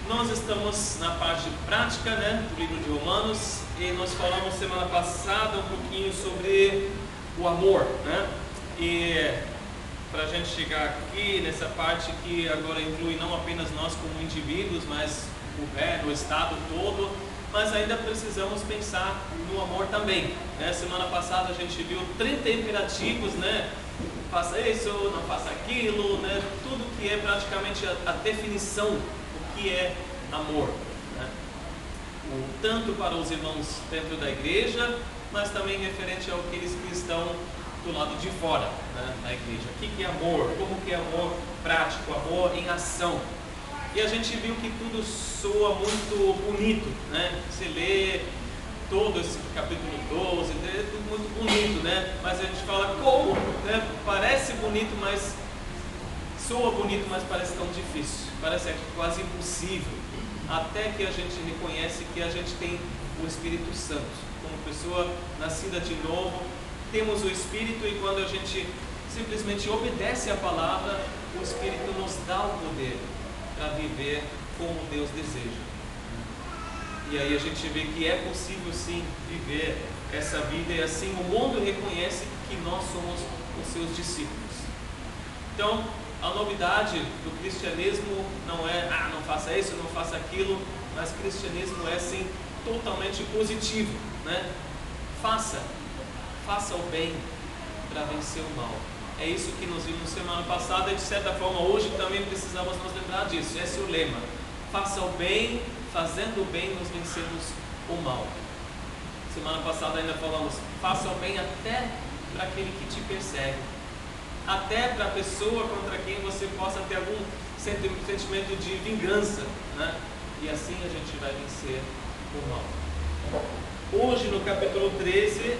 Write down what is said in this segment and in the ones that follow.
Nós estamos na parte prática, né, do livro de Romanos, e nós falamos semana passada um pouquinho sobre o amor, né? E para a gente chegar aqui nessa parte que agora inclui não apenas nós como indivíduos, mas o governo, o Estado todo, mas ainda precisamos pensar no amor também, né? Semana passada a gente viu 30 imperativos, né? Faça isso, não faça aquilo, né? Tudo que é praticamente a definição do que é amor, né? Tanto para os irmãos dentro da igreja, mas também referente àqueles que estão do lado de fora, né, da igreja. O que é amor? Como que é amor prático, amor em ação? E a gente viu que tudo soa muito bonito, né? Você lê todo esse capítulo 12, é tudo muito bonito, né? Mas a gente fala como, né? Parece bonito, mas soa bonito, mas parece tão difícil, parece quase impossível, até que a gente reconhece que a gente tem o Espírito Santo, como pessoa nascida de novo, temos o Espírito, e quando a gente simplesmente obedece a palavra, o Espírito nos dá o poder para viver como Deus deseja. E aí a gente vê que é possível sim viver essa vida, e assim o mundo reconhece que nós somos os seus discípulos. Então, a novidade do cristianismo não é, não faça isso, não faça aquilo, mas cristianismo é sim totalmente positivo, né? Faça o bem para vencer o mal. É isso que nós vimos semana passada, e de certa forma hoje também precisamos nos lembrar disso. Esse é o lema: faça o bem, fazendo o bem nós vencemos o mal. Semana passada ainda falamos, faça o bem até para aquele que te persegue, até para a pessoa contra quem você possa ter algum sentimento de vingança, né? E assim a gente vai vencer o mal. Hoje no capítulo 13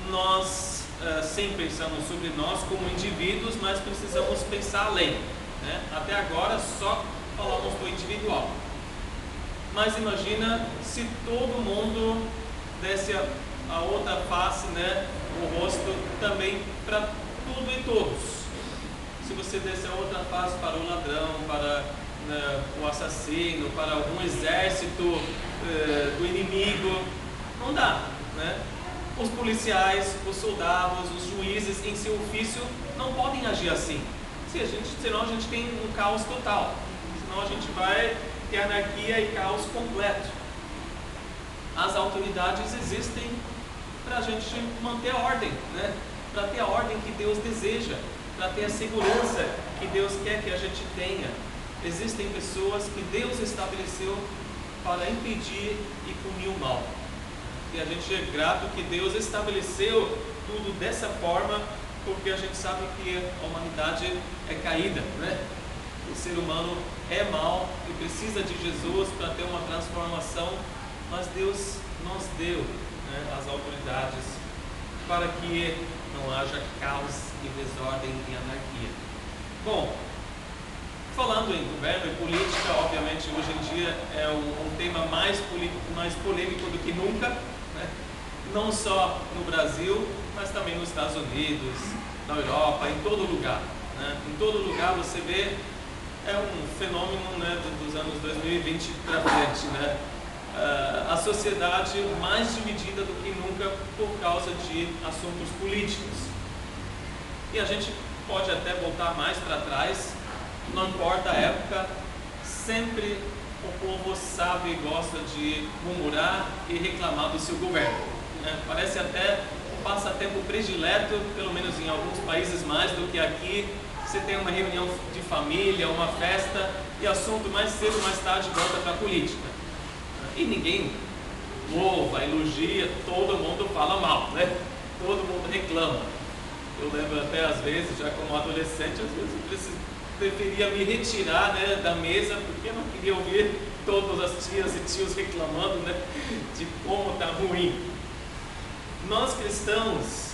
nós sempre pensamos sobre nós como indivíduos, mas precisamos pensar além, né? Até agora só falamos do individual, mas imagina se todo mundo desse a outra face, né? O rosto também para tudo e todos. Se você desse a outra face para o ladrão, para o assassino, para algum exército do inimigo, não dá, né? Os policiais, os soldados, os juízes em seu ofício não podem agir assim. Senão a gente tem um caos total. Senão a gente vai ter anarquia e caos completo. As autoridades existem para a gente manter a ordem, né? Para ter a ordem que Deus deseja, para ter a segurança que Deus quer que a gente tenha. Existem pessoas que Deus estabeleceu para impedir e punir o mal. E a gente é grato que Deus estabeleceu tudo dessa forma, porque a gente sabe que a humanidade é caída, né? O ser humano é mau e precisa de Jesus para ter uma transformação, mas Deus nos deu, né, as autoridades para que não haja caos e desordem e anarquia. Bom, falando em governo e política, obviamente hoje em dia é um tema mais polêmico do que nunca, né? Não só no Brasil, mas também nos Estados Unidos, na Europa, em todo lugar, né? Em todo lugar você vê, é um fenômeno, né, dos anos 2020 para frente, né? A sociedade mais dividida do que nunca por causa de assuntos políticos. E a gente pode até voltar mais para trás, não importa a época, sempre o povo sabe e gosta de murmurar e reclamar do seu governo, né? Parece até um passatempo predileto, pelo menos em alguns países mais do que aqui. Você tem uma reunião de família, uma festa, e assunto mais cedo ou mais tarde volta para a política. E ninguém louva, elogia, todo mundo fala mal, né? Todo mundo reclama. Eu lembro até às vezes, já como adolescente, às vezes eu preferia me retirar, né, da mesa, porque eu não queria ouvir todas as tias e tios reclamando, né, de como está ruim. Nós cristãos,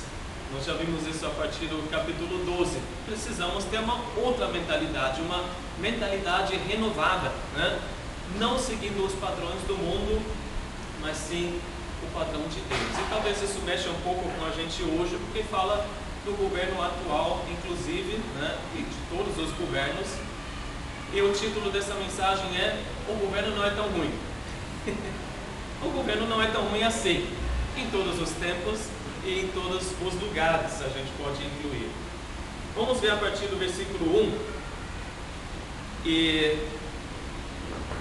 nós já vimos isso a partir do capítulo 12, precisamos ter uma outra mentalidade, uma mentalidade renovada, né? Não seguindo os padrões do mundo, mas sim o padrão de Deus. E talvez isso mexa um pouco com a gente hoje, porque fala do governo atual, inclusive, né, e de todos os governos. E o título dessa mensagem é o governo não é tão ruim. O governo não é tão ruim assim, em todos os tempos e em todos os lugares a gente pode incluir. Vamos ver a partir do versículo 1, e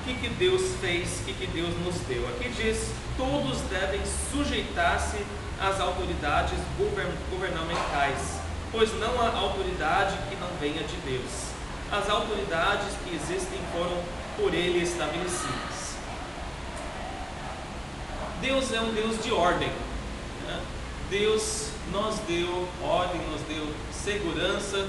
o que Deus fez, o que Deus nos deu. Aqui diz: todos devem sujeitar-se às autoridades governamentais, pois não há autoridade que não venha de Deus. As autoridades que existem foram por Ele estabelecidas. Deus é um Deus de ordem, né? Deus nos deu ordem, nos deu segurança,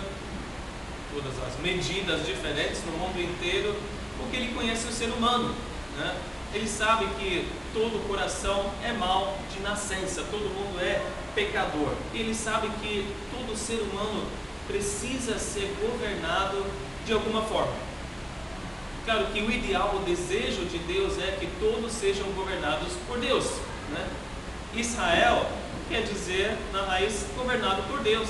todas as medidas diferentes no mundo inteiro, porque Ele conhece o ser humano, né? Ele sabe que todo coração é mau de nascença, todo mundo é pecador. Ele sabe que todo ser humano precisa ser governado de alguma forma. Claro que o ideal, o desejo de Deus é que todos sejam governados por Deus, né? Israel quer dizer, na raiz, governado por Deus.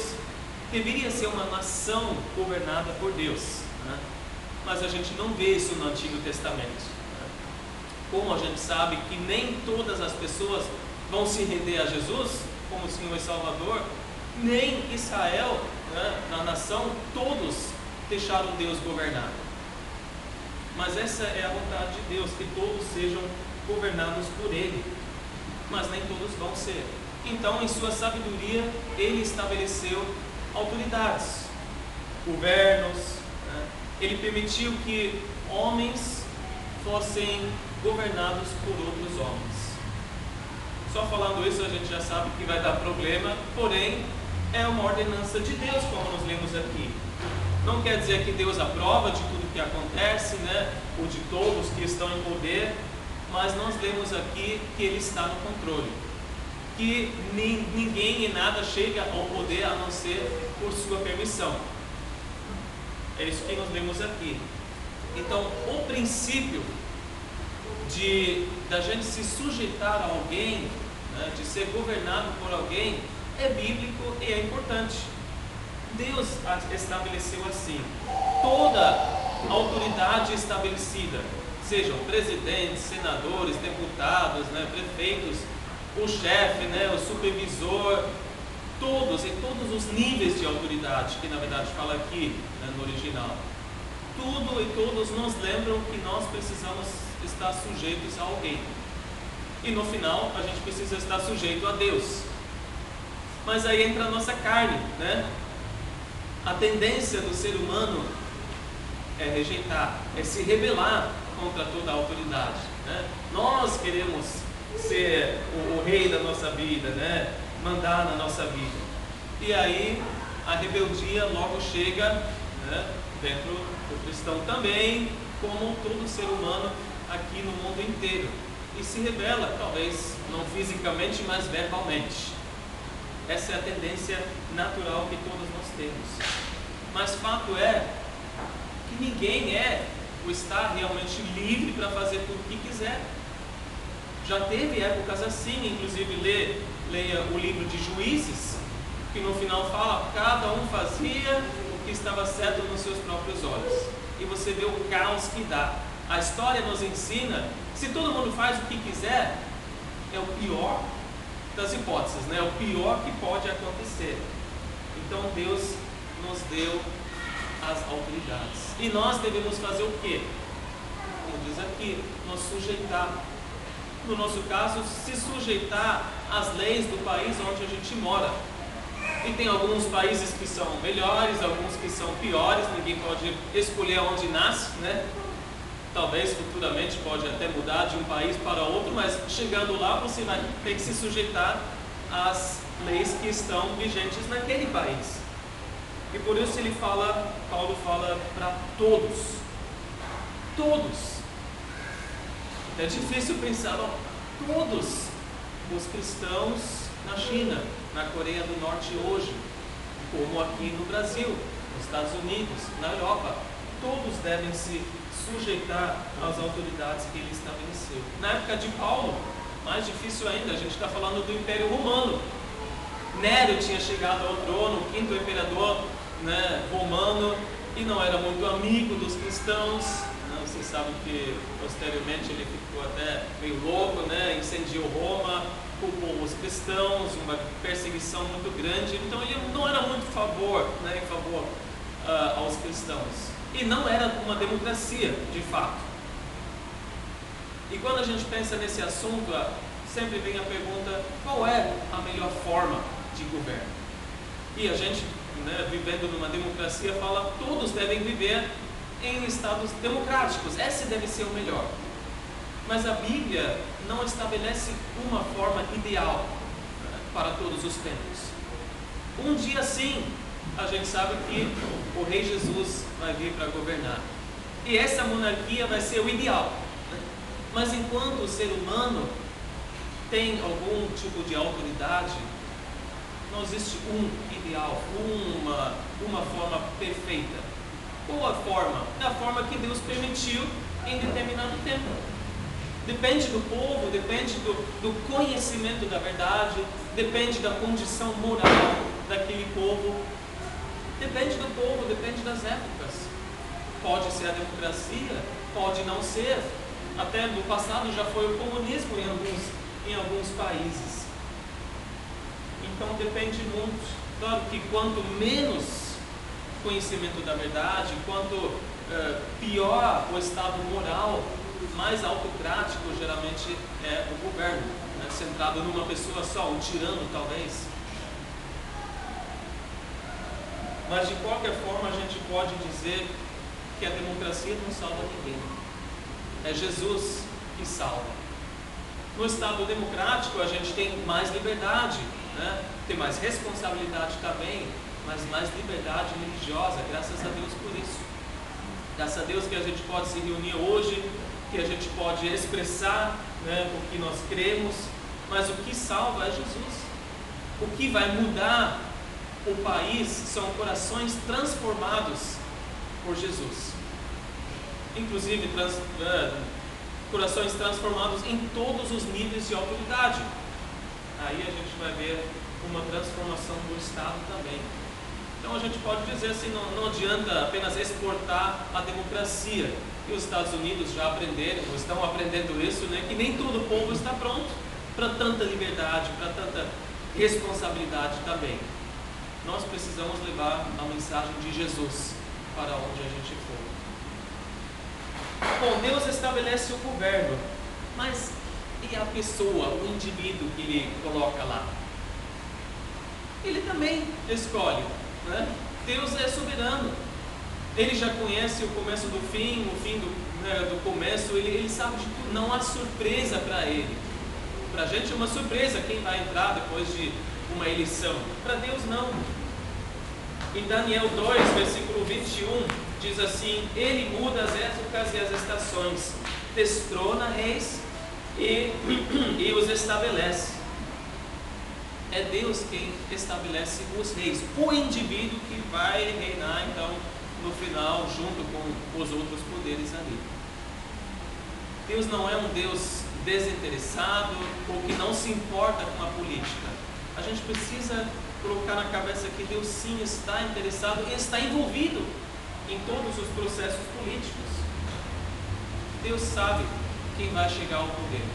Deveria ser uma nação governada por Deus, né? Mas a gente não vê isso no Antigo Testamento, né? Como a gente sabe que nem todas as pessoas vão se render a Jesus como Senhor e Salvador, nem Israel, né, na nação, todos deixaram Deus governar. Mas essa é a vontade de Deus, que todos sejam governados por Ele, mas nem todos vão ser. Então, em sua sabedoria, Ele estabeleceu autoridades, governos, né? Ele permitiu que homens fossem governados por outros homens. Só falando isso a gente já sabe que vai dar problema, porém é uma ordenança de Deus, como nós lemos aqui. Não quer dizer que Deus aprova de tudo que acontece, né? Ou de todos que estão em poder, mas nós lemos aqui que Ele está no controle, que ninguém e nada chega ao poder a não ser por sua permissão. É isso que nós lemos aqui. Então, o princípio da gente se sujeitar a alguém, né, de ser governado por alguém, é bíblico e é importante. Deus estabeleceu assim: toda autoridade estabelecida, sejam presidentes, senadores, deputados, né, prefeitos, o chefe, né, o supervisor, todos, em todos os níveis de autoridade, que na verdade fala aqui, né, no original, tudo e todos nos lembram que nós precisamos estar sujeitos a alguém, e no final a gente precisa estar sujeito a Deus. Mas aí entra a nossa carne, né? A tendência do ser humano é rejeitar, é se rebelar contra toda a autoridade, né? Nós queremos ser o rei da nossa vida, né? Mandar na nossa vida. E aí a rebeldia logo chega, né? Dentro do cristão também, como todo ser humano aqui no mundo inteiro. E se rebela, talvez não fisicamente, mas verbalmente. Essa é a tendência natural que todos nós temos. Mas fato é que ninguém está realmente livre para fazer tudo o que quiser. Já teve épocas assim, inclusive leia o livro de Juízes, que no final fala: cada um fazia o que estava certo nos seus próprios olhos. E você vê o caos que dá. A história nos ensina, se todo mundo faz o que quiser, é o pior das hipóteses, né? O pior que pode acontecer. Então Deus nos deu as autoridades. E nós devemos fazer o quê? Ele diz aqui, nos sujeitar. No nosso caso, se sujeitar às leis do país onde a gente mora. E tem alguns países que são melhores, alguns que são piores, ninguém pode escolher onde nasce, né? Talvez futuramente pode até mudar de um país para outro, mas chegando lá você vai ter que se sujeitar às leis que estão vigentes naquele país. E por isso Paulo fala para todos. Todos. É difícil pensar, todos os cristãos na China, na Coreia do Norte hoje, como aqui no Brasil, nos Estados Unidos, na Europa, todos devem se sujeitar às autoridades que ele estabeleceu. Na época de Paulo, mais difícil ainda, a gente está falando do Império Romano. Nero tinha chegado ao trono, o quinto imperador, né, romano, e não era muito amigo dos cristãos. Você Vocês sabem que posteriormente ele ficou até meio louco, né? Incendiou Roma, culpou os cristãos, uma perseguição muito grande. Então ele não era muito em favor aos cristãos. E não era uma democracia, de fato. E quando a gente pensa nesse assunto, sempre vem a pergunta: qual é a melhor forma de governo? E a gente, vivendo numa democracia, fala todos devem viver em estados democráticos, esse deve ser o melhor. Mas a Bíblia não estabelece uma forma ideal para todos os tempos. Um dia sim, a gente sabe que o Rei Jesus vai vir para governar, e essa monarquia vai ser o ideal. Mas enquanto o ser humano tem algum tipo de autoridade, não existe um ideal, uma forma perfeita. Qual a forma? É a forma que Deus permitiu em determinado tempo. Depende do povo, depende do conhecimento da verdade, depende da condição moral daquele povo, depende do povo, depende das épocas. Pode ser a democracia, pode não ser. Até no passado já foi o comunismo em alguns países. Então depende muito. Claro que quanto menos conhecimento da verdade, quanto pior o estado moral, mais autocrático geralmente é o governo, centrado numa pessoa só, um tirano talvez. Mas de qualquer forma a gente pode dizer que a democracia não salva ninguém. É Jesus que salva. No estado democrático a gente tem mais liberdade, tem mais responsabilidade também, mas mais liberdade religiosa, graças a Deus por isso. Graças a Deus que a gente pode se reunir hoje, que a gente pode expressar o que nós cremos, mas o que salva é Jesus. O que vai mudar o país são corações transformados por Jesus. Inclusive corações transformados em todos os níveis de autoridade. Aí a gente vai ver uma transformação do Estado também. Então a gente pode dizer assim, não adianta apenas exportar a democracia. E os Estados Unidos já aprenderam, ou estão aprendendo isso, que nem todo o povo está pronto para tanta liberdade, para tanta responsabilidade também. Nós precisamos levar a mensagem de Jesus para onde a gente for. Bom, Deus estabelece o governo, mas e a pessoa, o indivíduo que Ele coloca lá? Ele também escolhe, Deus é soberano. Ele já conhece o começo do fim, o fim do começo, ele sabe de tudo, não há surpresa para Ele. Para a gente é uma surpresa quem vai entrar depois de uma eleição, para Deus não. Em Daniel 2, versículo 21, diz assim: Ele muda as épocas e as estações, destrona reis e os estabelece. É Deus quem estabelece os reis, o indivíduo que vai reinar então no final junto com os outros poderes ali. Deus não é um Deus desinteressado ou que não se importa com a política. A gente precisa colocar na cabeça que Deus sim está interessado e está envolvido em todos os processos políticos. Deus sabe quem vai chegar ao poder.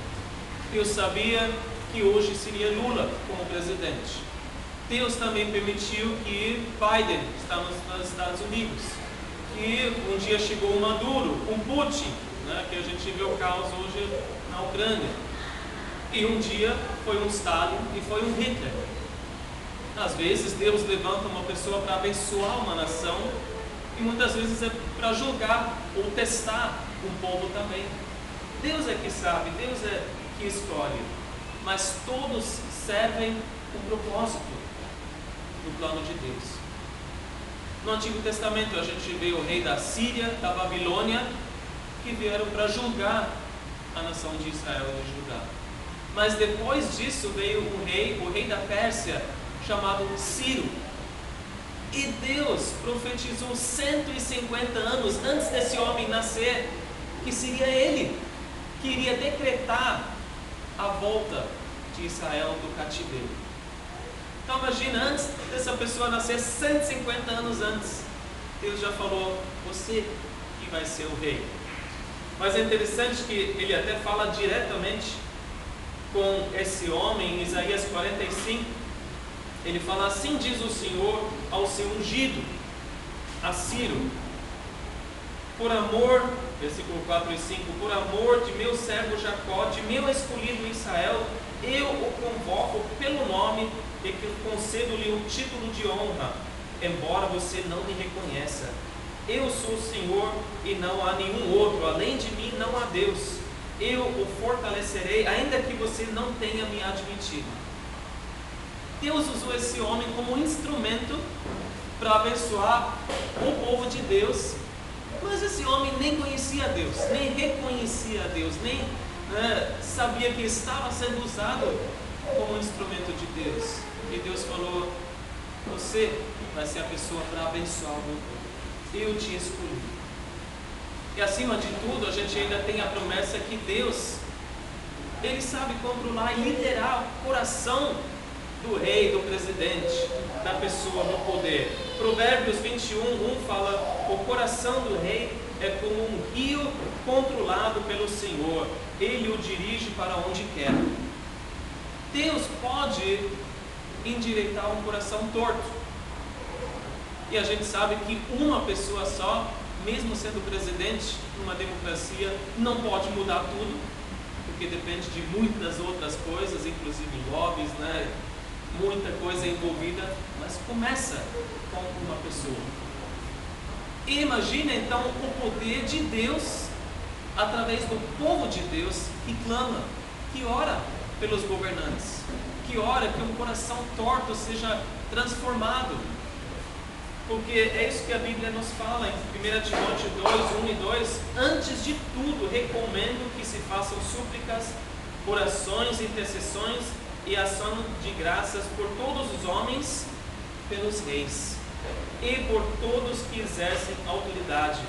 Deus sabia que hoje seria Lula como presidente. Deus também permitiu que Biden está nos Estados Unidos. E um dia chegou o Maduro, um Putin, que a gente vê o caos hoje na Ucrânia. E um dia foi um Stalin e foi um Hitler. Às vezes Deus levanta uma pessoa para abençoar uma nação e muitas vezes é para julgar ou testar um povo também. Deus é que sabe, Deus é que escolhe, mas todos servem um propósito no plano de Deus. No Antigo Testamento a gente vê o rei da Síria, da Babilônia, que vieram para julgar a nação de Israel e de Judá. Mas depois disso veio o rei da Pérsia, chamado Ciro. E Deus profetizou 150 anos antes desse homem nascer, que seria ele, que iria decretar a volta de Israel do cativeiro. Então imagina, antes dessa pessoa nascer, 150 anos antes, Deus já falou: você que vai ser o rei. Mas é interessante que ele até fala diretamente com esse homem. Em Isaías 45, ele fala: assim diz o Senhor ao seu ungido, a Ciro, por amor, versículo 4 e 5, por amor de meu servo Jacó, de meu escolhido Israel, eu o convoco pelo nome e que concedo-lhe o título de honra, embora você não me reconheça. Eu sou o Senhor e não há nenhum outro, além de mim não há Deus. Eu o fortalecerei, ainda que você não tenha me admitido. Deus usou esse homem como instrumento para abençoar o povo de Deus, mas esse homem nem conhecia Deus, nem reconhecia Deus, nem sabia que estava sendo usado como instrumento de Deus. E Deus falou: você vai ser a pessoa para abençoar o meu povo. Eu te escolhi. E acima de tudo, a gente ainda tem a promessa que Deus, Ele sabe controlar e liderar o coração do rei, do presidente, da pessoa no poder. Provérbios 21:1 fala: o coração do rei é como um rio controlado pelo Senhor, Ele o dirige para onde quer. Deus pode endireitar um coração torto. E a gente sabe que uma pessoa só, mesmo sendo presidente numa democracia, não pode mudar tudo, porque depende de muitas outras coisas, inclusive lobbies, muita coisa envolvida, mas começa com uma pessoa. E imagina então o poder de Deus através do povo de Deus que clama, que ora pelos governantes, que ora que um coração torto seja transformado. Porque é isso que a Bíblia nos fala em 1 Timóteo 2:1 e 2. Antes de tudo, recomendo que se façam súplicas, orações, intercessões e ação de graças por todos os homens, pelos reis e por todos que exercem autoridade,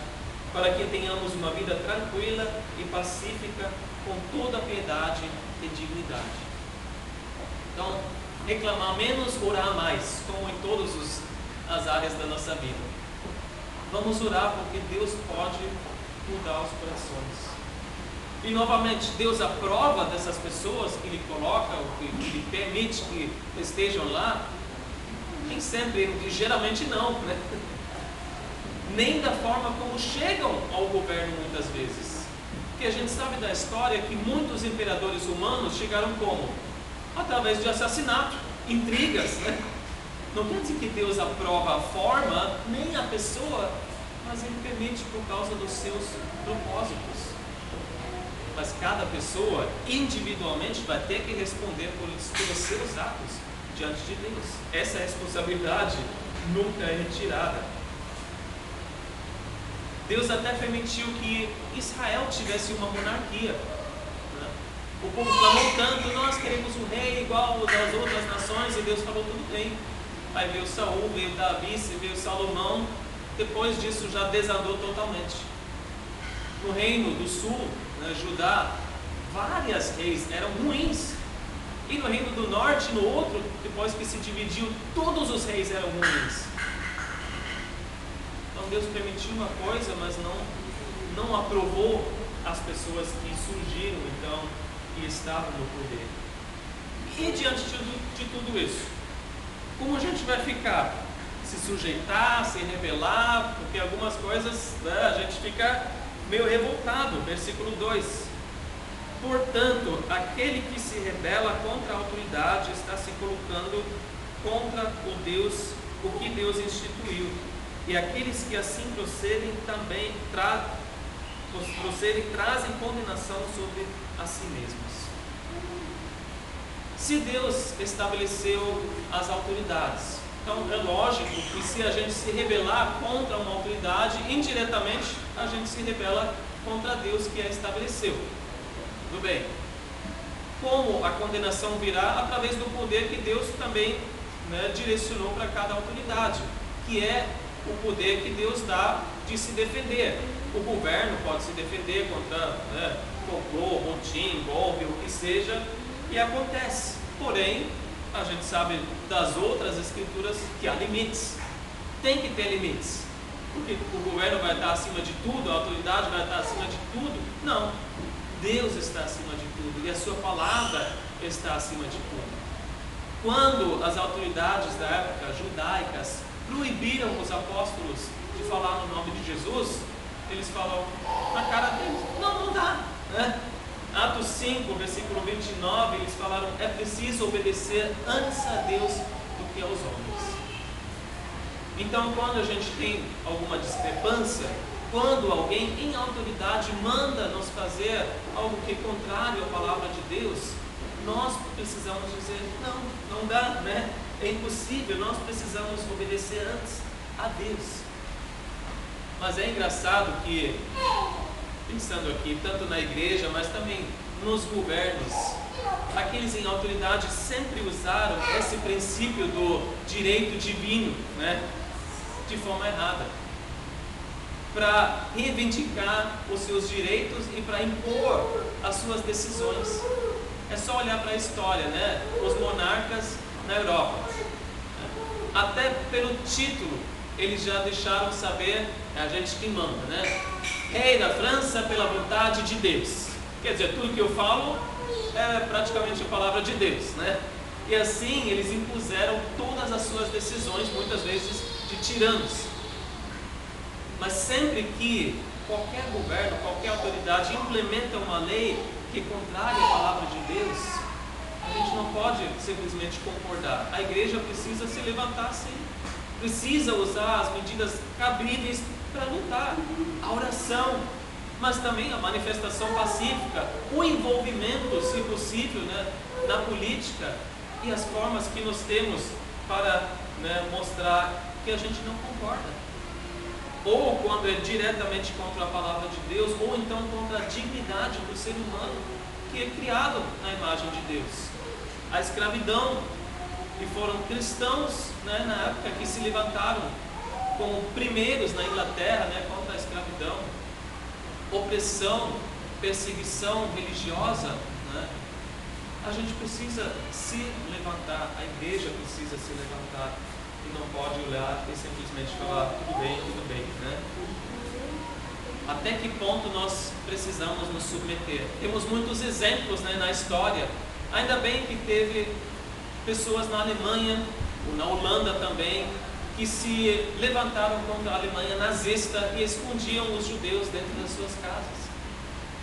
para que tenhamos uma vida tranquila e pacífica, com toda piedade e dignidade. Então, reclamar menos, orar mais, como em todas as áreas da nossa vida. Vamos orar, porque Deus pode mudar os corações. E novamente, Deus aprova dessas pessoas que Ele coloca, ou que Ele permite que estejam lá? Nem sempre, e geralmente não, nem da forma como chegam ao governo muitas vezes. Porque a gente sabe da história que muitos imperadores humanos chegaram como? Através de assassinato, intrigas, Não quer dizer que Deus aprova a forma, nem a pessoa, mas Ele permite por causa dos seus propósitos. Mas cada pessoa, individualmente, vai ter que responder pelos seus atos diante de Deus. Essa responsabilidade nunca é retirada. Deus até permitiu que Israel tivesse uma monarquia. O povo clamou tanto: nós queremos um rei igual das outras nações, e Deus falou: tudo bem. Aí veio Saul, veio Davi, veio Salomão. Depois disso já desandou totalmente. No reino do sul, Judá, várias reis eram ruins. E no reino do norte, no outro, depois que se dividiu, todos os reis eram ruins. Então Deus permitiu uma coisa, mas não aprovou as pessoas que surgiram então e estavam no poder. E diante de tudo isso, como a gente vai ficar? Se sujeitar, se rebelar, porque algumas coisas a gente fica meio revoltado. Versículo 2: portanto, aquele que se rebela contra a autoridade está se colocando contra o que Deus instituiu, e aqueles que assim procedem também trazem condenação sobre a si mesmos. Se Deus estabeleceu as autoridades, então é lógico que se a gente se rebelar contra uma autoridade, indiretamente a gente se rebela contra Deus que a estabeleceu. Tudo bem. Como a condenação virá? Através do poder que Deus também direcionou para cada autoridade, que é o poder que Deus dá de se defender. O governo pode se defender contra complô, motim, golpe, o que seja, e acontece. Porém, a gente sabe das outras escrituras que há limites. Tem que ter limites. porque o governo vai estar acima de tudo, a autoridade vai estar acima de tudo. Não, Deus está acima de tudo e a sua palavra está acima de tudo. Quando as autoridades da época judaicas proibiram os apóstolos de falar no nome de Jesus, eles falam na cara deles, não dá, né? Atos 5, versículo 29, eles falaram, é preciso obedecer antes a Deus do que aos homens. Então, quando a gente tem alguma discrepância, quando alguém em autoridade manda nos fazer algo que é contrário à palavra de Deus, nós precisamos dizer, não dá, né? É impossível, nós precisamos obedecer antes a Deus. Mas é engraçado que, pensando aqui, tanto na igreja, mas também nos governos, aqueles em autoridade sempre usaram esse princípio do direito divino, né? De forma errada, para reivindicar os seus direitos e para impor as suas decisões. É só olhar para a história, né? Os monarcas na Europa, até pelo título, eles já deixaram saber, é a gente que manda, né? Rei da França pela vontade de Deus. Quer dizer, tudo que eu falo é praticamente a palavra de Deus, né? E assim eles impuseram todas as suas decisões, muitas vezes de tiranos. Mas sempre que qualquer governo, qualquer autoridade implementa uma lei que é contrária à palavra de Deus, a gente não pode simplesmente concordar. A igreja precisa se levantar sim, precisa usar as medidas cabíveis para lutar, a oração, mas também a manifestação pacífica, o envolvimento, se possível, né, na política e as formas que nós temos para, né, mostrar que a gente não concorda, ou quando é diretamente contra a palavra de Deus, ou então contra a dignidade do ser humano que é criado na imagem de Deus. A escravidão, e foram cristãos, né, na época que se levantaram como primeiros na Inglaterra, né, contra a escravidão, opressão, perseguição religiosa, né? A gente precisa se levantar, a igreja precisa se levantar e não pode olhar e simplesmente falar tudo bem, né? Até que ponto nós precisamos nos submeter? Temos muitos exemplos, né, na história. Ainda bem que teve pessoas na Alemanha, ou na Holanda também, que se levantaram contra a Alemanha nazista e escondiam os judeus dentro das suas casas.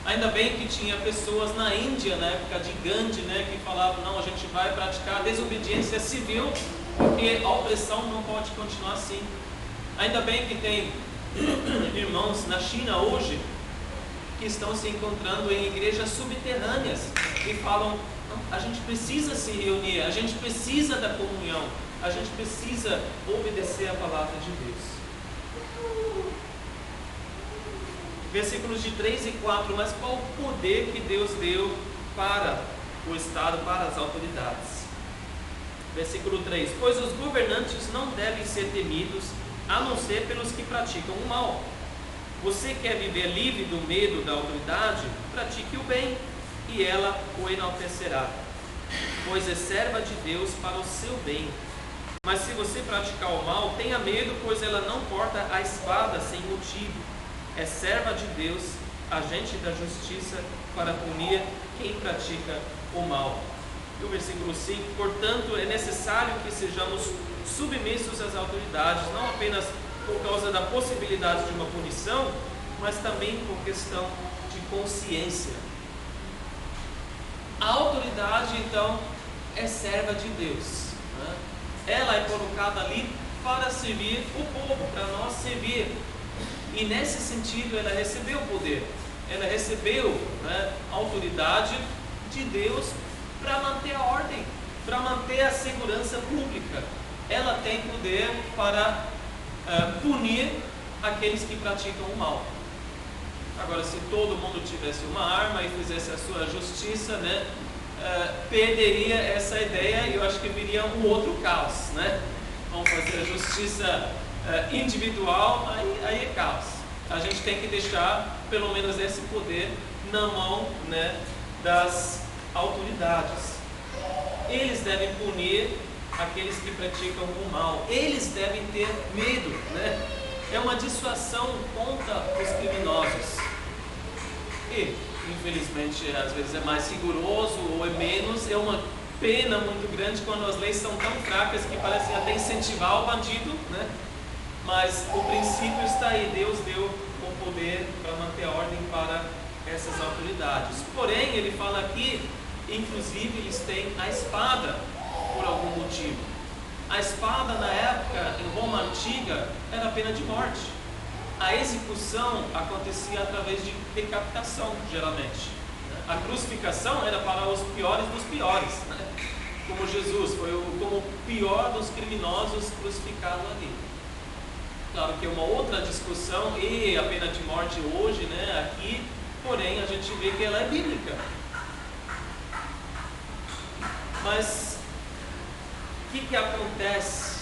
Ainda bem que tinha pessoas na Índia, na época de Gandhi, né, que falavam, não, a gente vai praticar desobediência civil, porque a opressão não pode continuar assim. Ainda bem que tem irmãos na China hoje, que estão se encontrando em igrejas subterrâneas, e falam, a gente precisa se reunir, a gente precisa da comunhão, a gente precisa obedecer a palavra de Deus. Versículos de 3 e 4, mas qual o poder que Deus deu para o Estado, para as autoridades? Versículo 3, pois os governantes não devem ser temidos, a não ser pelos que praticam o mal. Você quer viver livre do medo da autoridade? Pratique o bem, e ela o enaltecerá, pois é serva de Deus para o seu bem. Mas se você praticar o mal, tenha medo, pois ela não corta a espada sem motivo. É serva de Deus, agente da justiça, para punir quem pratica o mal. E o versículo 5, portanto, é necessário que sejamos submissos às autoridades, não apenas por causa da possibilidade de uma punição, mas também por questão de consciência. A autoridade, então, é serva de Deus, né? Ela é colocada ali para servir o povo, para nós servir. E nesse sentido ela recebeu poder, ela recebeu, né, a autoridade de Deus para manter a ordem, para manter a segurança pública. Ela tem poder para punir aqueles que praticam o mal. Agora, se todo mundo tivesse uma arma e fizesse a sua justiça, né, perderia essa ideia e eu acho que viria um outro caos, né? Vamos fazer a justiça individual, aí é caos. A gente tem que deixar pelo menos esse poder na mão, né, das autoridades. Eles devem punir aqueles que praticam o mal, eles devem ter medo, né? é uma dissuasão contra os criminosos. E, infelizmente, às vezes é mais rigoroso ou é menos. É uma pena muito grande quando as leis são tão fracas que parecem até incentivar o bandido, né? Mas o princípio está aí. Deus deu o poder para manter a ordem para essas autoridades. Porém, ele fala aqui, inclusive, eles têm a espada por algum motivo. A espada, na época, em Roma Antiga, era pena de morte. A execução acontecia através de decapitação, geralmente. A crucificação era para os piores dos piores, né? Como Jesus foi como o pior dos criminosos crucificado ali. Claro que é uma outra discussão, e a pena de morte hoje, né, aqui, porém a gente vê que ela é bíblica. Mas o que acontece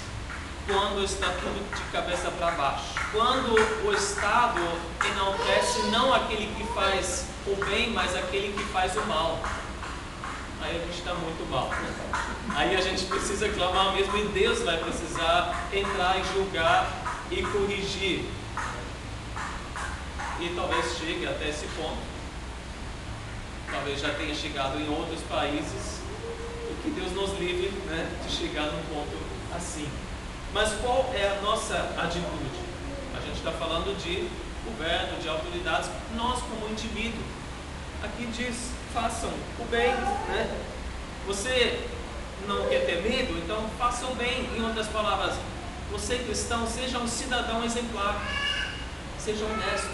quando está tudo de cabeça para baixo? Quando o Estado enaltece não aquele que faz o bem, mas aquele que faz o mal. Aí a gente está muito mal. Aí a gente precisa clamar mesmo, e Deus vai precisar entrar e julgar e corrigir. E talvez chegue até esse ponto. Talvez já tenha chegado em outros países. E que Deus nos livre, né, de chegar num ponto assim. Mas qual é a nossa atitude? A gente está falando de governo, de autoridades, nós como indivíduo. Aqui diz, façam o bem, né? Você não quer ter medo? Então faça o bem. Em outras palavras, você cristão, seja um cidadão exemplar, seja honesto,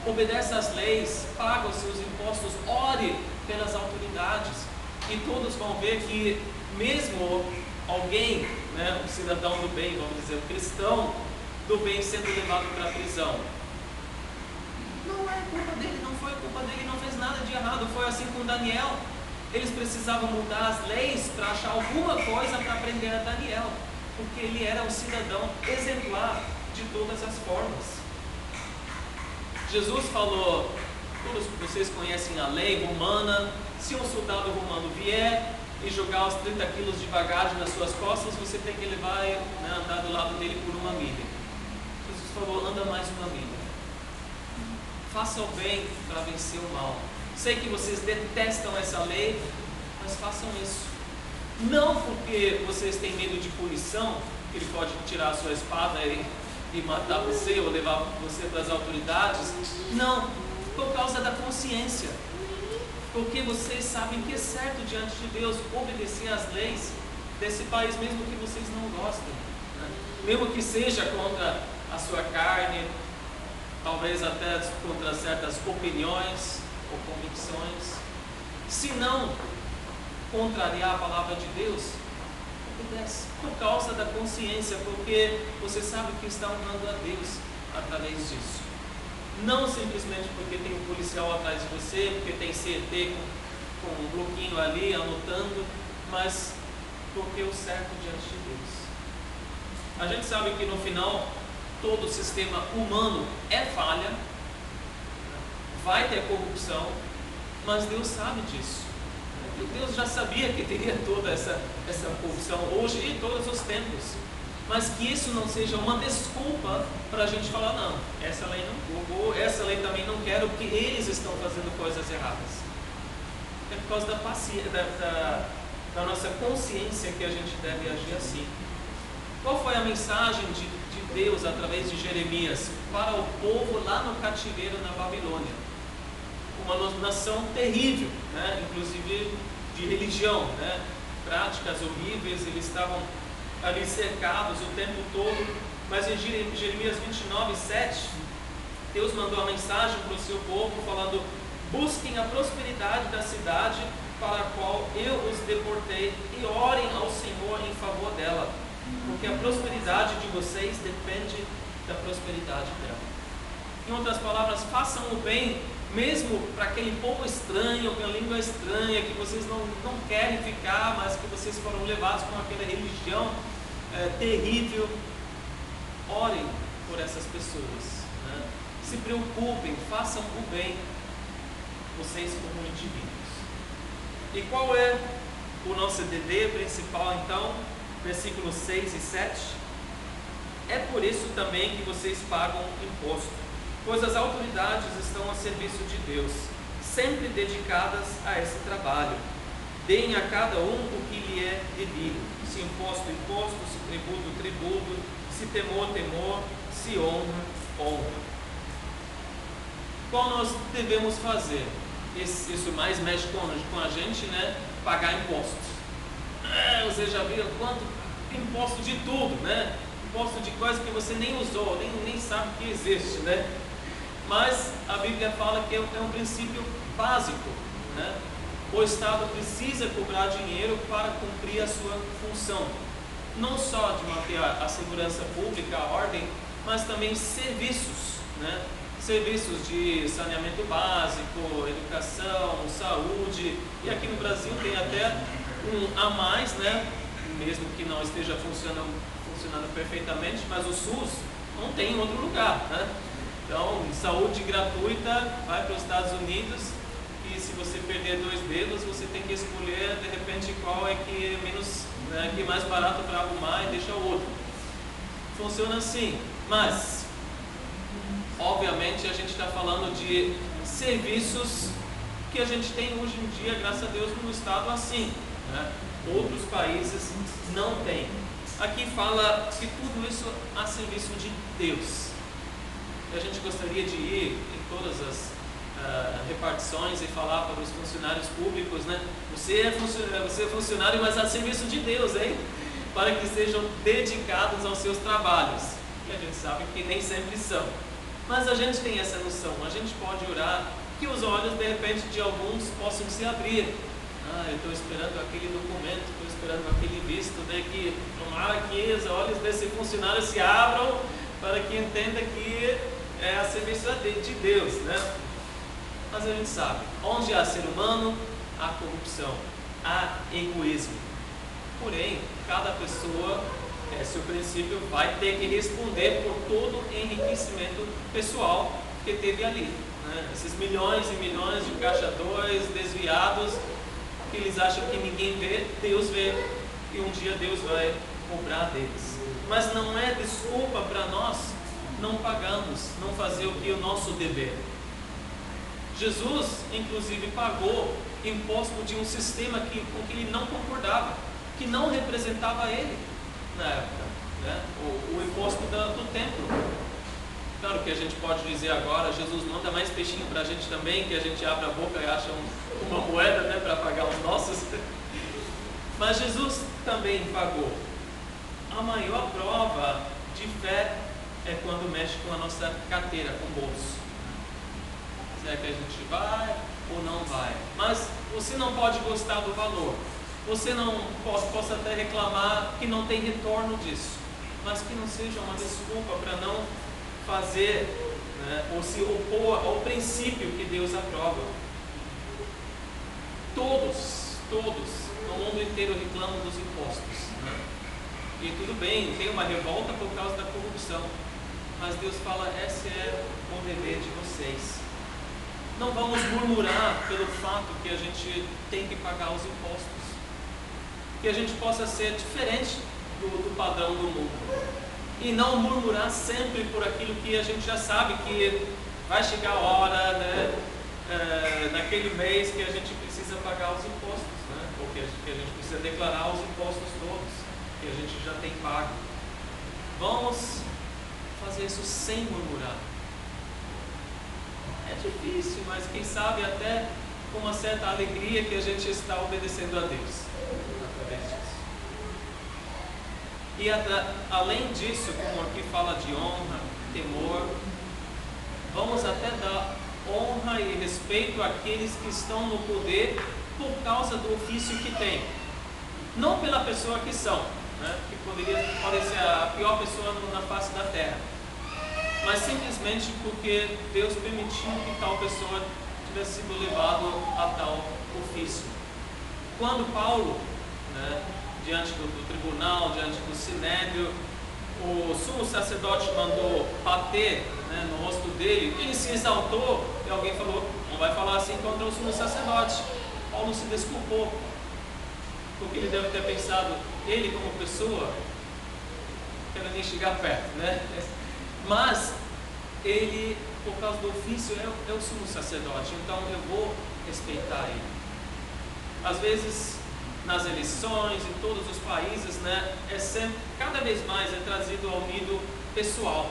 obedeça às leis, pague os seus impostos, ore pelas autoridades, e todos vão ver que mesmo alguém, né, um cidadão do bem, vamos dizer, um cristão do bem sendo levado para a prisão, não é culpa dele, não foi culpa dele, não fez nada de errado. Foi assim com Daniel. Eles precisavam mudar as leis para achar alguma coisa para prender a Daniel, porque ele era um cidadão exemplar de todas as formas. Jesus falou, todos vocês conhecem a lei romana, se um soldado romano vier e jogar os 30 quilos de bagagem nas suas costas, você tem que levar, né, andar do lado dele por 1 milha. Jesus falou, anda mais 1 milha. Faça o bem para vencer o mal. Sei que vocês detestam essa lei, mas façam isso. Não porque vocês têm medo de punição, que ele pode tirar a sua espada e matar você ou levar você para as autoridades. Não, por causa da consciência. Porque vocês sabem que é certo diante de Deus obedecer às leis desse país, mesmo que vocês não gostem, né? Mesmo que seja contra a sua carne, talvez até contra certas opiniões ou convicções. Se não contrariar a palavra de Deus, obedece por causa da consciência, porque você sabe que está honrando a Deus através disso. Não simplesmente porque tem um policial atrás de você, porque tem CET com um bloquinho ali anotando, mas porque é o certo diante de Deus. A gente sabe que no final todo o sistema humano é falha, vai ter corrupção, mas Deus sabe disso. E Deus já sabia que teria toda essa corrupção hoje e em todos os tempos. Mas que isso não seja uma desculpa para a gente falar, não, essa lei não vou, essa lei também não quero, porque eles estão fazendo coisas erradas. É por causa da nossa consciência que a gente deve agir assim. Qual foi a mensagem de Deus através de Jeremias para o povo lá no cativeiro na Babilônia? Uma nação terrível, né? Inclusive de religião, né? Práticas horríveis, eles estavam ali cercados o tempo todo. Mas em Jeremias 29:7, Deus mandou a mensagem para o seu povo falando: busquem a prosperidade da cidade para a qual eu os deportei e orem ao Senhor em favor dela, porque a prosperidade de vocês depende da prosperidade dela. Em outras palavras, façam o bem mesmo para aquele povo estranho, com a língua estranha, que vocês não querem ficar, mas que vocês foram levados com aquela religião terrível. Orem por essas pessoas, né? Se preocupem, façam o bem, vocês como indivíduos. E qual é o nosso DD principal então? Versículos 6 e 7. É por isso também que vocês pagam imposto, pois as autoridades estão a serviço de Deus, sempre dedicadas a esse trabalho. Deem a cada um o que lhe é devido, se imposto, imposto, se tributo, tributo, se temor, temor, se honra, honra. Qual nós devemos fazer? Isso mais mexe com a gente, né? Pagar impostos. Você já viu quanto imposto de tudo, né? Imposto de coisas que você nem usou, nem sabe que existe, né? Mas a Bíblia fala que é um princípio básico, né? O Estado precisa cobrar dinheiro para cumprir a sua função, não só de manter a segurança pública, a ordem, mas também serviços, né? Serviços de saneamento básico, educação, saúde, e aqui no Brasil tem até um a mais, né? Mesmo que não esteja funcionando perfeitamente, mas o SUS não tem em outro lugar, né? Então, saúde gratuita vai para os Estados Unidos, e se você perder 2 dedos, você tem que escolher de repente qual é que é menos, né, que é mais barato para arrumar e deixa o outro. Funciona assim, mas obviamente a gente está falando de serviços que a gente tem hoje em dia, graças a Deus, no estado assim, né? Outros países não têm. Aqui fala que tudo isso a serviço de Deus. A gente gostaria de ir em todas as repartições e falar para os funcionários públicos, né? Você é funcionário, mas a serviço de Deus, hein? Para que sejam dedicados aos seus trabalhos. E a gente sabe que nem sempre são. Mas a gente tem essa noção. A gente pode orar que os olhos, de repente, de alguns possam se abrir. Eu estou esperando aquele documento, estou esperando aquele visto, né? Que tomara que os olhos desse funcionário se abram para que entenda que é a serviço de Deus, né? Mas a gente sabe, onde há ser humano, há corrupção, há egoísmo. Porém, cada pessoa, seu princípio, vai ter que responder por todo o enriquecimento pessoal que teve ali, né? Esses milhões e milhões de caixa 2 desviados, que eles acham que ninguém vê, Deus vê, e um dia Deus vai cobrar deles. Mas não é desculpa para nós não pagarmos, não fazer o que é o nosso dever. Jesus, inclusive, pagou imposto de um sistema com que ele não concordava, que não representava ele na época, né? O imposto do templo. Claro que a gente pode dizer agora, Jesus manda mais peixinho para a gente também, que a gente abre a boca e acha uma moeda, né, para pagar os nossos. Mas Jesus também pagou. A maior prova de fé é quando mexe com a nossa carteira, com o bolso. Se é que a gente vai ou não vai. Mas você não pode gostar do valor. Você não possa até reclamar que não tem retorno disso. Mas que não seja uma desculpa para não fazer, né, ou se opor ao princípio que Deus aprova. Todos no mundo inteiro reclamam dos impostos, né? E tudo bem, tem uma revolta por causa da corrupção, mas Deus fala, esse é o dever de vocês. Não vamos murmurar pelo fato que a gente tem que pagar os impostos, que a gente possa ser diferente do padrão do mundo. E não murmurar sempre por aquilo que a gente já sabe que vai chegar a hora, né, naquele mês que a gente precisa pagar os impostos, né, ou que a gente precisa declarar os impostos todos, que a gente já tem pago. Vamos fazer isso sem murmurar. É difícil, mas quem sabe até com uma certa alegria que a gente está obedecendo a Deus através disso. E além disso, como aqui fala de honra, temor, vamos até dar honra e respeito àqueles que estão no poder por causa do ofício que têm. Não pela pessoa que são, né? Que podem ser a pior pessoa na face da terra, mas simplesmente porque Deus permitiu que tal pessoa tivesse sido levado a tal ofício. Quando Paulo, né, diante do tribunal, diante do sinédrio, o sumo sacerdote mandou bater, né, no rosto dele, ele se exaltou e alguém falou, não vai falar assim contra o sumo sacerdote. Paulo se desculpou, porque ele deve ter pensado, ele como pessoa, quero nem chegar perto, né? Mas ele, por causa do ofício, é o sumo sacerdote, então eu vou respeitar ele. Às vezes, nas eleições, em todos os países, né, cada vez mais é trazido ao nível pessoal,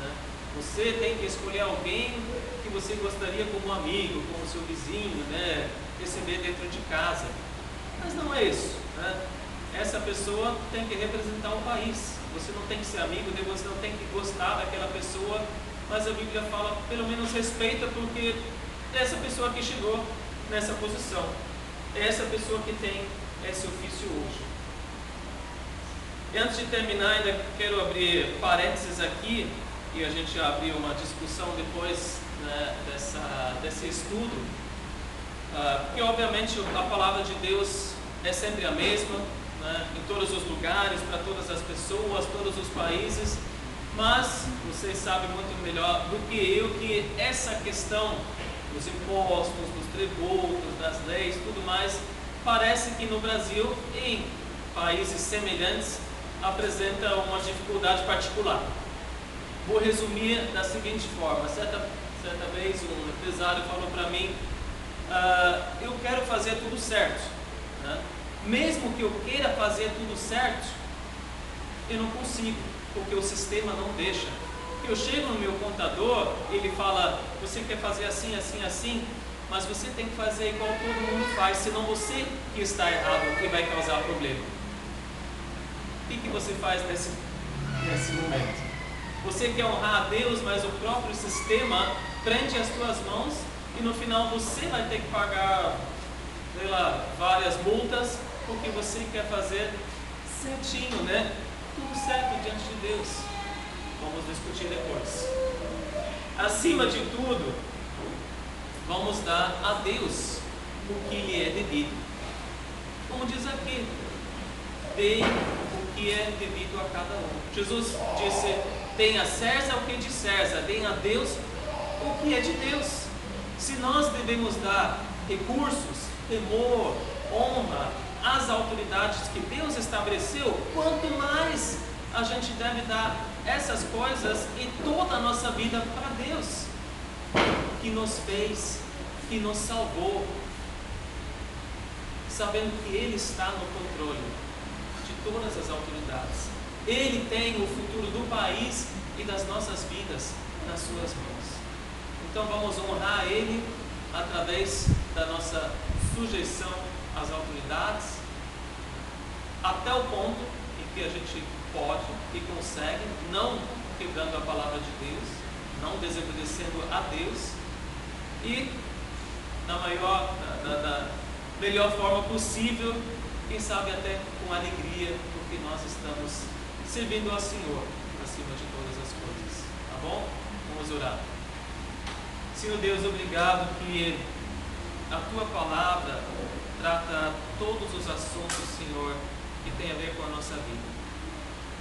né? Você tem que escolher alguém que você gostaria como amigo, como seu vizinho, né, receber dentro de casa. Mas não é isso, né? Essa pessoa tem que representar o país. Você não tem que ser amigo dele, você não tem que gostar daquela pessoa, mas a Bíblia fala, pelo menos respeita, porque é essa pessoa que chegou nessa posição, é essa pessoa que tem esse ofício hoje. E antes de terminar, ainda quero abrir parênteses aqui, e a gente abrir uma discussão depois, né, desse estudo, porque obviamente a palavra de Deus é sempre a mesma, né, em todos os lugares, para todas as pessoas, todos os países, mas vocês sabem muito melhor do que eu que essa questão dos impostos, dos tributos, das leis, tudo mais, parece que no Brasil, em países semelhantes, apresenta uma dificuldade particular. Vou resumir da seguinte forma: certa vez um empresário falou para mim, eu quero fazer tudo certo, né? Mesmo que eu queira fazer tudo certo, eu não consigo, porque o sistema não deixa. Eu chego no meu contador, ele fala, você quer fazer assim, assim, assim, mas você tem que fazer igual todo mundo faz, senão você que está errado e vai causar problema. O que você faz nesse momento? Você quer honrar a Deus, mas o próprio sistema prende as tuas mãos e no final você vai ter que pagar, sei lá, várias multas, porque você quer fazer certinho, né? Tudo certo diante de Deus. Vamos discutir depois. Acima de tudo, vamos dar a Deus o que lhe é devido. Como diz aqui, dei o que é devido a cada um. Jesus disse, deem a César o que é de César, deem a Deus o que é de Deus. Se nós devemos dar recursos, temor, honra às autoridades que Deus estabeleceu, quanto mais a gente deve dar essas coisas e toda a nossa vida para Deus, que nos fez, que nos salvou, sabendo que Ele está no controle de todas as autoridades. Ele tem o futuro do país e das nossas vidas nas suas mãos. Então vamos honrar Ele através da nossa sujeição às autoridades, até o ponto em que a gente pode e consegue, não quebrando a palavra de Deus, não desobedecendo a Deus, e da melhor forma possível, quem sabe até com alegria, porque nós estamos servindo ao Senhor acima de todas as coisas, tá bom? Vamos orar. Senhor Deus, obrigado que a Tua palavra trata todos os assuntos, Senhor, que tem a ver com a nossa vida.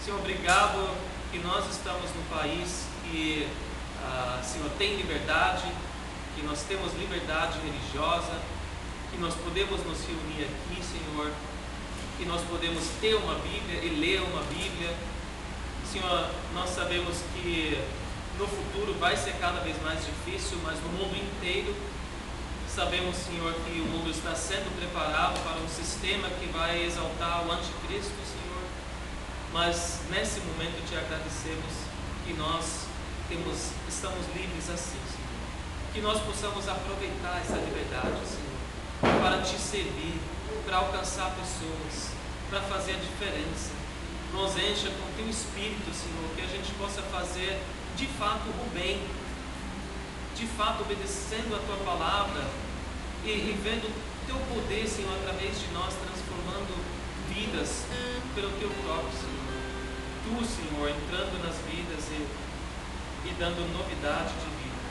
Senhor, obrigado que nós estamos num país que, Senhor, tem liberdade, que nós temos liberdade religiosa, que nós podemos nos reunir aqui, Senhor, que nós podemos ter uma Bíblia e ler uma Bíblia. Senhor, nós sabemos que no futuro vai ser cada vez mais difícil, mas no mundo inteiro sabemos, Senhor, que o mundo está sendo preparado para um sistema que vai exaltar o anticristo, Senhor. Mas nesse momento te agradecemos que nós estamos livres assim, Senhor. Que nós possamos aproveitar essa liberdade, Senhor, para te servir, para alcançar pessoas, para fazer a diferença. Nos encha com teu Espírito, Senhor, que a gente possa fazer de fato o bem, de fato obedecendo a tua palavra e vendo teu poder, Senhor, através de nós, transformando vidas pelo teu próprio, Senhor. Tu, Senhor, entrando nas vidas e dando novidade de vida.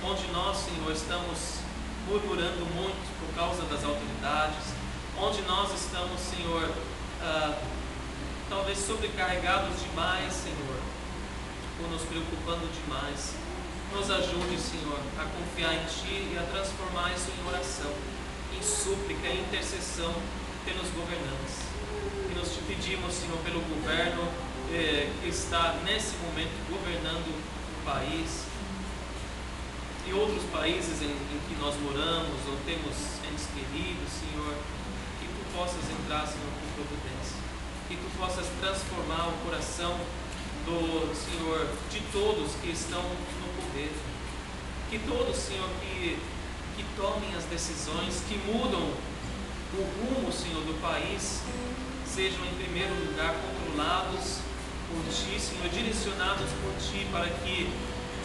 Onde nós, Senhor, estamos murmurando muito por causa das autoridades, onde nós estamos, Senhor, talvez sobrecarregados demais, Senhor, ou nos preocupando demais, nos ajude, Senhor, a confiar em Ti e a transformar isso em oração, em súplica, em intercessão pelos governantes. Que nós te pedimos, Senhor, pelo governo que está nesse momento governando o país e outros países em que nós moramos ou temos entes queridos, Senhor, que tu possas entrar, Senhor, com providência, que tu possas transformar o coração do Senhor, de todos que estão no poder, que todos, Senhor, que tomem as decisões, que mudam o rumo, Senhor, do país, sejam em primeiro lugar controlados por Ti, Senhor, direcionados por Ti, para que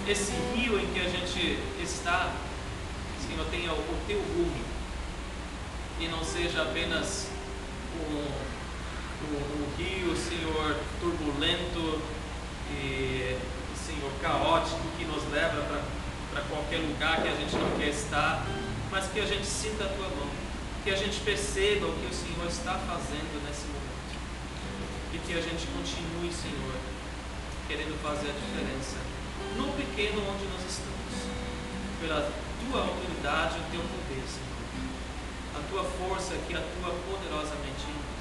esse rio em que a gente está, Senhor, tenha o Teu rumo e não seja apenas um rio, Senhor, turbulento e, Senhor, caótico, que nos leva para qualquer lugar que a gente não quer estar, mas que a gente sinta a Tua mão, que a gente perceba o que o Senhor está fazendo nesse momento e que a gente continue, Senhor, querendo fazer a diferença no pequeno onde nós estamos, pela Tua autoridade e o Teu poder, Senhor, a Tua força que atua poderosamente em nós.